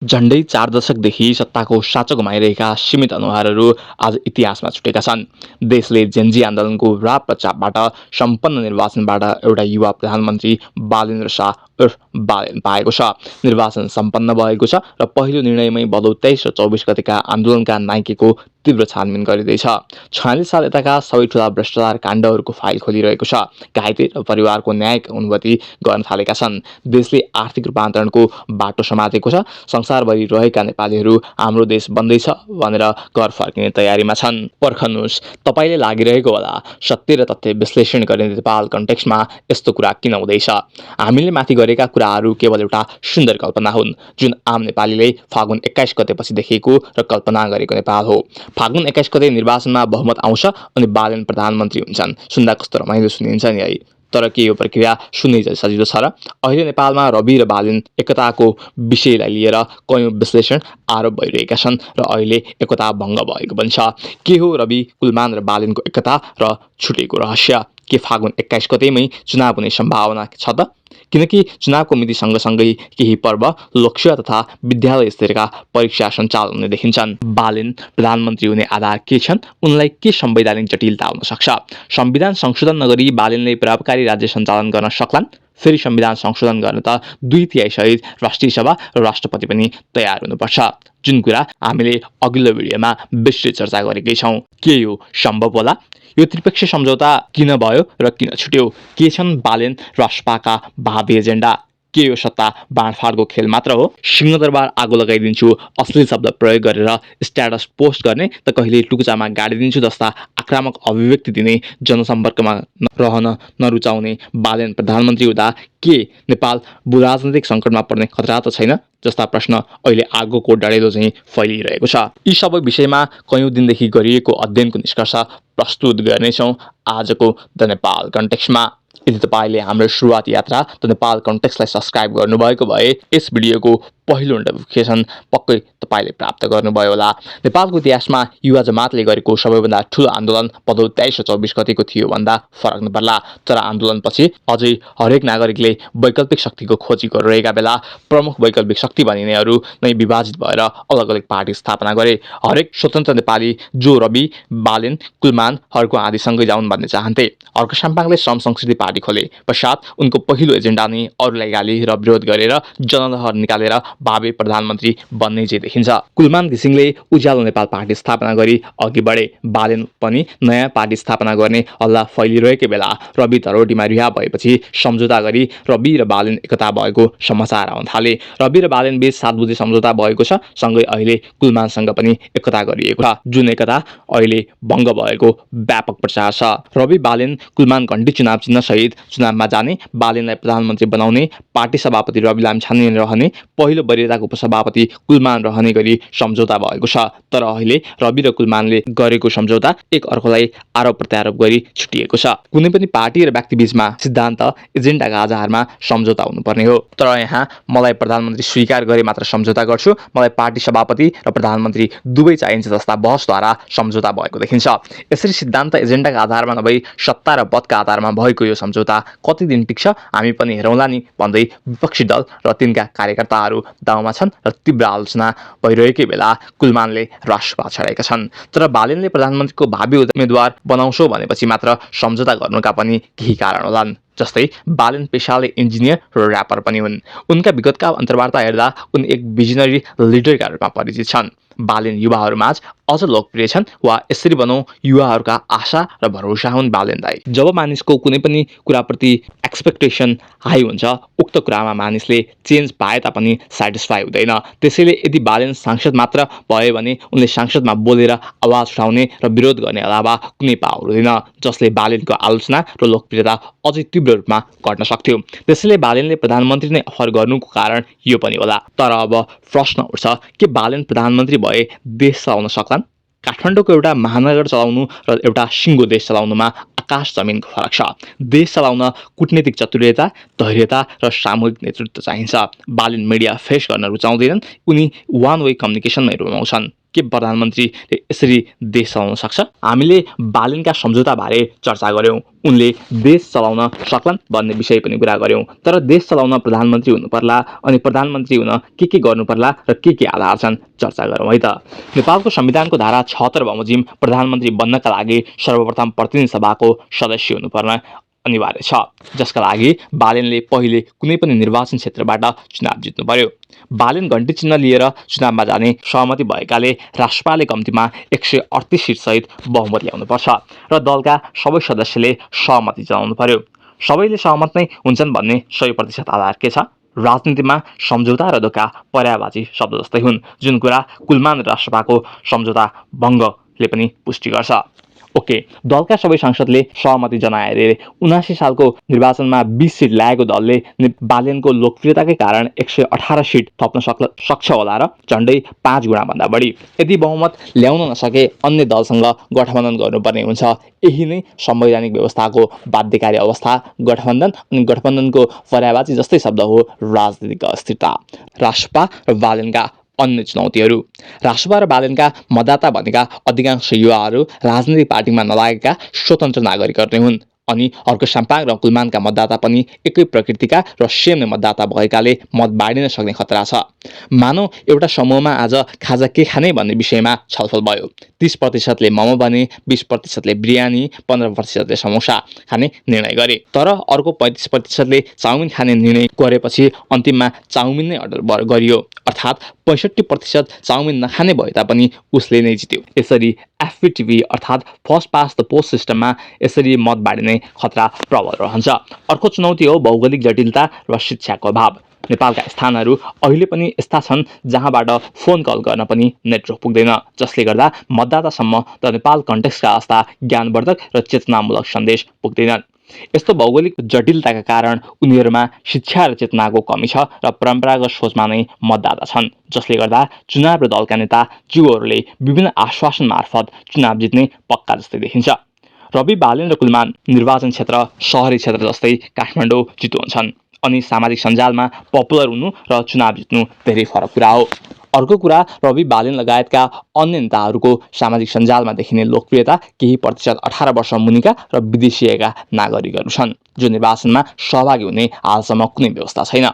झण्डै 4 दशकदेखि सत्ताको साँचो गुमाइरहेका सीमित अनुहारहरू आज इतिहासमा छुटेका छन्। देशले जेनजी आन्दोलनको राप र चापबाट सम्पन्न निर्वाचनबाट एउटा युवा प्रधानमन्त्री बालेन्द्र शाह उर्फ बालेन पाएको छ। निर्वाचन सम्पन्न भएको छ र पहिलो निर्णयमै भदौ 23 र 24 गतेका आन्दोलनका नायकको तीव्र छानबिन गरिँदैछ। 46 साल यताका सबै ठूला भ्रष्टाचार काण्डहरूको फाइल खोलिरहेको छ। घाइते र परिवारको न्यायिक अनुभूति गर्न थालेका छन्। देशले आर्थिक रूपान्तरणको बाटो समातेको छ। संसारभरि रहेका नेपालीहरू हाम्रो देश बन्दैछ भनेर घर फर्किने तयारीमा छन्। पर्खनुस्, तपाईले लागिरहेको होला सत्य र तथ्य विश्लेषण गर्ने नेपाल कन्टेक्स्टमा यस्तो कुरा किन हुँदैछ? हामीले माथि गरेका कुराहरू केवल एउटा सुन्दर कल्पना हुन्, जुन आम नेपालीले फागुन 21 गतेपछि देखेको र कल्पना गरेको नेपाल हो। फागुन 21 गते निर्वाचनमा बहुमत आउँछ अनि बालेन प्रधानमन्त्री हुन्छन्। सुन्दा कस्तो रमाइलो सुनिन्छ नि है। तर के यो प्रक्रिया सुन्नै सजिलो छ र? अहिले नेपालमा रवि र बालेन एकताको विषयलाई लिएर कयौं विश्लेषण आरोप भइरहेका छन् र अहिले एकता भङ्ग भएको पनि छ। के हो रवि, कुलमान र बालेनको एकता र छुटेको रहस्य? के फागुन 21 गतेमै चुनाव हुने सम्भावना छ त? किनकि चुनावको मिति सँगसँगै केही पर्व, लक्ष्य तथा विद्यालय स्तरका परीक्षा सञ्चालन हुने देखिन्छन्। बालेन प्रधानमन्त्री हुने आधार के छन्? उनलाई के संवैधानिक जटिलता हुन सक्छ? संविधान संशोधन नगरी बालेनले प्रभावकारी राज्य सञ्चालन गर्न सक्लान्? फेरि संविधान संशोधन गर्न त 2/3 सहित राष्ट्रिय सभा र राष्ट्रपति पनि तयार हुनुपर्छ, जुन कुरा हामीले अघिल्लो भिडियोमा विस्तृत चर्चा गरेकै छौं। के यो सम्भव होला? यो त्रिपक्षीय सम्झौता किन भयो र किन छुट्यो? के छन् बालेन राष्ट्रपाका भावी एजेन्डा? के यो सत्ता बाँडफाँडको खेल मात्र हो? सिंहदरबार आगो लगाइदिन्छु, अश्लील शब्द प्रयोग गरेर स्ट्याटस पोस्ट गर्ने त कहिले टुकुचामा गाडिदिन्छु जस्ता आक्रामक अभिव्यक्ति दिने, जनसम्पर्कमा रहन नरुचाउने बालेन प्रधानमन्त्री हुँदा के नेपाल भूराजनैतिक सङ्कटमा पर्ने खतरा त छैन जस्ता प्रश्न अहिले आगोको डढेलो चाहिँ फैलिरहेको छ। यी सबै विषयमा कयौं दिनदेखि गरिएको अध्ययनको निष्कर्ष प्रस्तुत गर्नेछौँ आजको द नेपाल कन्टेक्स्टमा। यदि तपाईँले हाम्रो सुरुवाती यात्रा द नेपाल कन्टेक्स्टलाई सब्स्क्राइब गर्नुभएको भए यस भिडियोको पहिलो नोटिफिकेसन पक्कै तपाईँले प्राप्त गर्नुभयो होला। नेपालको इतिहासमा युवा जमातले गरेको सबैभन्दा ठूलो आन्दोलन भदौ 23 र 24 गतेको थियो भन्दा फरक नपर्ला। तर आन्दोलनपछि अझै हरेक नागरिकले वैकल्पिक शक्तिको खोजी गरिरहेका बेला प्रमुख वैकल्पिक शक्ति भनिनेहरू नै विभाजित भएर अलग अलग पार्टी स्थापना गरे। हरेक स्वतन्त्र नेपाली जो रवि, बालेन, कुलमानहरूको आदिसँगै जाउन् भन्ने चाहन्थे। अर्को साम्पाङले श्रम संस्कृति पार्टी खोले। पश्चात उनको पहिलो एजेन्डा नै अरूलाई गाली र विरोध गरेर जनलहर निकालेर भावी प्रधानमन्त्री बन्ने चाहिँ देखिन्छ। कुलमान घिसिङले उज्यालो नेपाल पार्टी स्थापना गरी अघि बढे। बालेन पनि नयाँ पार्टी स्थापना गर्ने हल्ला फैलिरहेकै बेला रवि धरोटीमा रिहा भएपछि सम्झौता गरी रवि र बालेन एकता भएको समाचार आउन थाले। रवि र बालेन बीच 7 बुँदे सम्झौता भएको छ। सँगै अहिले कुलमानसँग पनि एकता गरिएको छ, जुन एकता अहिले भङ्ग भएको व्यापक प्रचार छ। रवि, बालेन, कुलमान घण्टी चुनाव चिन्ह सहित चुनावमा जाने, बालेनलाई प्रधानमन्त्री बनाउने, पार्टी सभापति रवि लामिछाने रहने, पहिलो वरियताको उपसभापति कुलमान रहने गरी सम्झौता भएको छ। तर अहिले रवि र कुलमानले गरेको सम्झौता एक अर्कोलाई आरोप प्रत्यारोप गरी छुटिएको छ। कुनै पनि पार्टी र व्यक्ति बीचमा सिद्धान्त, एजेन्डाका आधारमा सम्झौता हुनुपर्ने हो। तर यहाँ मलाई प्रधानमन्त्री स्वीकार गरे मात्र सम्झौता गर्छु, मलाई पार्टी सभापति र प्रधानमन्त्री दुवै चाहिन्छ जस्ता बहसद्वारा सम्झौता भएको देखिन्छ। यसरी सिद्धान्त, एजेन्डाका आधारमा नभई सत्ता र पदका आधारमा भएको यो सम्झौता कति दिन टिक्छ हामी पनि हेरौँला नि भन्दै विपक्षी दल र तिनका कार्यकर्ताहरू दाउमा छन् र तीव्र आलोचना भइरहेकै बेला कुलमानले राष्ट्रपात छाडेका छन्। तर बालेनले प्रधानमन्त्रीको भावी उम्मेद्वार बनाउँछौ भनेपछि मात्र सम्झौता गर्नुका पनि केही कारण होलान्। जस्तै बालेन पेशाले इन्जिनियर र र्यापर पनि हुन्। उनका विगतका अन्तर्वार्ता हेर्दा उनी एक भिजनरी लिडरका रूपमा परिचित छन्। बालेन युवाहरूमाझ अझ लोकप्रिय छन् वा यसरी भनौँ युवाहरूका आशा र भरोसा हुन् बालेन दाइ। जब मानिसको कुनै पनि कुराप्रति एक्सपेक्टेसन हाई हुन्छ, उक्त कुरामा मानिसले चेन्ज पाए तापनि सेटिस्फाई हुँदैन। त्यसैले यदि बालेन सांसद मात्र भयो भने उनले सांसदमा बोलेर आवाज उठाउने र विरोध गर्ने अलावा कुनै पावर हुँदैन, जसले बालेनको आलोचना र लोकप्रियता अझै तीव्र रूपमा घट्न सक्थ्यो। त्यसैले बालेनले प्रधानमन्त्री नै अफर गर्नुको कारण यो पनि होला। तर अब प्रश्न उठ्छ, के बालेन प्रधानमन्त्री भए देश चलाउन सक्लान्? काठमाडौँको एउटा महानगर चलाउनु र एउटा सिङ्गो देश चलाउनुमा आकाश जमिनको फरक छ। देश चलाउन कूटनीतिक चतुर्यता, धैर्यता र सामूहिक नेतृत्व चाहिन्छ। बालेन मिडिया फेस गर्न रुचाउँदैनन्, उनी वान वे कम्युनिकेसनमै रुचाउँछन्। के प्रधानमन्त्रीले यसरी देश चलाउन सक्छ? हामीले बालेनका सम्झौताबारे चर्चा गर्यौं। उनले देश चलाउन सक्लान् भन्ने विषय पनि कुरा गर्यौं। तर देश चलाउन प्रधानमन्त्री हुनु पर्ला अनि प्रधानमन्त्री हुन के गर्नु पर्ला र के आधार छन् चर्चा गरौँ है त। नेपालको संविधानको धारा 76 बमोजिम प्रधानमन्त्री बन्नका लागि सर्वप्रथम प्रतिनिधि सभाको सदस्य हुनुपर्ने अनिवार्य छ, जसका लागि बालेनले पहिले कुनै पनि निर्वाचन क्षेत्रबाट चुनाव जित्नु पर्यो। बालेन घण्टी चिन्ह लिएर चुनावमा जाने सहमति भएकाले राष्ट्रपाले कम्तीमा 138 सिट सहित बहुमत ल्याउनुपर्छ र दलका सबै सदस्यले सहमति जनाउनु पर्यो। सबैले सहमत नै हुन्छन् भन्ने 100% आधार के छ? राजनीतिमा सम्झौता र धोका पर्यायवाची शब्द जस्तै हुन्, जुन कुरा कुलमान राष्ट्रपाको सम्झौता भङ्गले पनि पुष्टि गर्छ। ओके, दलका सबै सांसदले सहमति जनाए। 79 सालको निर्वाचनमा 20 सिट ल्याएको दलले बालेनको लोकप्रियताकै कारण 118 सिट थप्न सक्छ होला र झण्डै 5 गुणा भन्दा बढी। यदि बहुमत ल्याउन नसके अन्य दलसँग गठबन्धन गर्नुपर्ने हुन्छ। यही नै संवैधानिक व्यवस्थाको बाध्यकारी अवस्था। गठबन्धन अनि गठबन्धनको पर्यायवाची जस्तै शब्द हो राजनीतिक अस्थिरता। राष्ट्रपा र बालेनका अन्य चुनौतीहरू। राष्ट्रपा र बालेनका मतदाता भनेका अधिकांश युवाहरू राजनीतिक पार्टीमा नलागेका स्वतन्त्र नागरिकहरू नै हुन् अनि अर्को साम्पाङ र कुलमानका मतदाता पनि एकै प्रकृतिका र सेम मतदाता भएकाले मत बाँडिन सक्ने खतरा छ। मानौ एउटा समूहमा आज खाजा के खाने भन्ने विषयमा छलफल भयो। 30% मोमो बने, 20% बिरयानी, 15% समोसा खाने निर्णय गरे। तर अर्को 35% चाउमिन खाने निर्णय गरेपछि अन्तिममा चाउमिन नै अर्डर गरियो। अर्थात् 65% चाउमिन नखाने भए तापनि उसले नै जित्यो। यसरी एफपीटीपी अर्थात् फर्स्ट पास द पोस्ट सिस्टममा यसरी मत बाँडिने खतरा प्रबल रहन्छ। अर्को चुनौती हो भौगोलिक जटिलता र शिक्षाको अभाव। नेपालका स्थानहरू अहिले पनि यस्ता छन् जहाँबाट फोन कल गर्न पनि नेटवर्क पुग्दैन, जसले गर्दा मतदातासम्म द नेपाल कन्टेक्स्टका आस्था ज्ञानवर्धक र चेतनामूलक सन्देश पुग्दैनन्। यस्तो भौगोलिक जटिलताका कारण उनीहरूमा शिक्षा र चेतनाको कमी छ र परम्परागत सोचमा नै मतदाता छन्, जसले गर्दा चुनाव र दलका नेता जीवहरूले विभिन्न आश्वासन मार्फत चुनाव जित्ने पक्का जस्तै देखिन्छ। रवि बालेन र कुलमान निर्वाचन क्षेत्र शहरी क्षेत्र जस्तै काठमाडौँ चितवन छन् अनि सामाजिक सञ्जालमा पपुलर हुनु र चुनाव जित्नु धेरै फरक कुरा हो। अर्को कुरा, रवि बालेन लगायतका अन्य नेताहरूको सामाजिक सञ्जालमा देखिने लोकप्रियता केही प्रतिशत 18 वर्ष मुनिका र विदेशिएका नागरिकहरू छन्, जो निर्वाचनमा सहभागी हुने हालसम्म कुनै व्यवस्था छैन।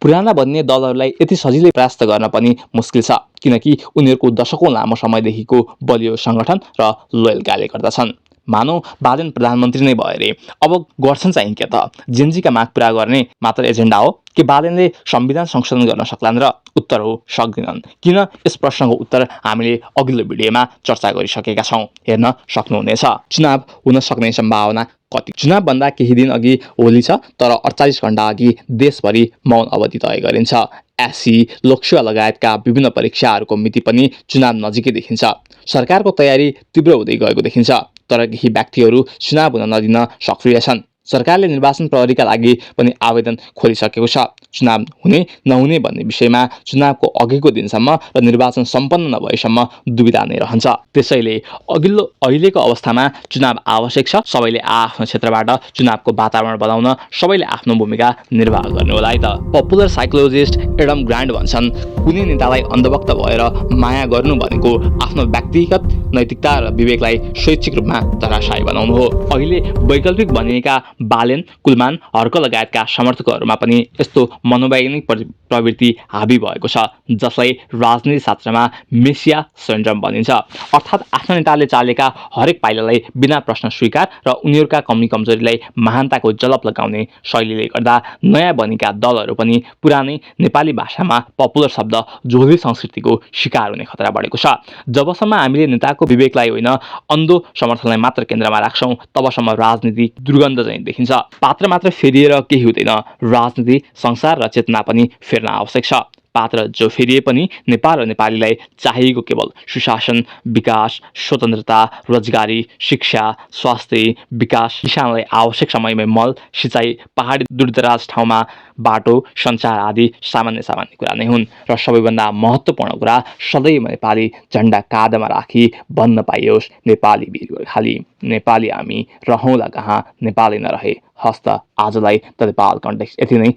पुराना भन्ने दलहरूलाई यति सजिलै परास्त गर्न पनि मुस्किल छ, किनकि उनीहरूको दशकौं लामो समयदेखिको बलियो सङ्गठन र लोयल कार्यकर्ता छन्। मानौ बालेन प्रधानमन्त्री नै भए रे, अब गर्छन् चाहिँ के त? जेनजीका माग पूरा गर्ने मात्र एजेन्डा हो कि बालेनले संविधान संशोधन गर्न सक्लान् र? उत्तर हो, सक्दैनन्। किन? यस प्रश्नको उत्तर हामीले अघिल्लो भिडियोमा चर्चा गरिसकेका छौँ, हेर्न सक्नुहुनेछ। चुनाव हुन सक्ने सम्भावना कति? चुनावभन्दा केही दिन अघि होली छ, तर 48 घण्टा अघि देशभरि मौन अवधि तय गरिन्छ। एससी, लोकसेवा लगायतका विभिन्न परीक्षाहरूको मिति पनि चुनाव नजिकै देखिन्छ। सरकारको तयारी तीव्र हुँदै गएको देखिन्छ, तर केही व्यक्तिहरू चुनाव हुन नदिन सक्रिय छन्। सरकारले निर्वाचन प्रहरीका लागि पनि आवेदन खोलिसकेको छ। चुनाव हुने नहुने भन्ने विषयमा चुनावको अघिको दिनसम्म र निर्वाचन सम्पन्न नभएसम्म दुविधा नै रहन्छ। त्यसैले अहिलेको अवस्थामा चुनाव आवश्यक छ। सबैले आफ्नो क्षेत्रबाट चुनावको वातावरण बनाउन सबैले आफ्नो भूमिका निर्वाह गर्ने होला है त। पपुलर साइकोलोजिस्ट एडम ग्रान्ट भन्छन्, कुनै नेतालाई अन्धभक्त भएर माया गर्नु भनेको आफ्नो व्यक्तिगत नैतिकता र विवेकलाई स्वैच्छिक रूपमा धराशायी बनाउनु हो। अहिले वैकल्पिक भनिएका बालेन, कुलमान, हर्क लगायतका समर्थकहरूमा पनि यस्तो मनोवैज्ञानिक प्रवृत्ति हाबी भएको छ, जसलाई राजनीति शास्त्रमा मेसिया सिन्ड्रोम भनिन्छ। अर्थात् आफ्नो नेताले चालेका हरेक पाइलालाई बिना प्रश्न स्वीकार र उनीहरूका कमी कमजोरीलाई महानताको जलप लगाउने शैलीले गर्दा नयाँ बनेका दलहरू पनि पुरानै नेपाली भाषामा पपुलर शब्द झोली संस्कृतिको शिकार हुने खतरा बढेको छ। जबसम्म हामीले नेताको विवेकलाई होइन अन्धो समर्थनलाई मात्र केन्द्रमा राख्छौँ, तबसम्म राजनीति दुर्गन्ध चाहिँ देखिन्छ। पात्र मात्र फेरिएर केही हुँदैन, राजनीति, संसार र चेतना पनि फेर्न आवश्यक छ। पात्र जो फेरिए पनि नेपाल र नेपालीलाई चाहिएको केवल सुशासन, विकास, स्वतन्त्रता, रोजगारी, शिक्षा, स्वास्थ्य, विकास, किसानलाई आवश्यक समयमै मल, सिँचाइ, पहाडी दूरदराज ठाउँमा बाटो, सञ्चार आदि सामान्य कुरा नै हुन्। र सबैभन्दा महत्त्वपूर्ण कुरा, सधैँ नेपाली झन्डा काँधमा राखी भन्न पाइयोस्, नेपाली वीर गोर्खाली, नेपाली हामी रहौँला कहाँ नेपाली नरहे। हस्त आजलाई द नेपाल कन्टेक्स्ट यति नै।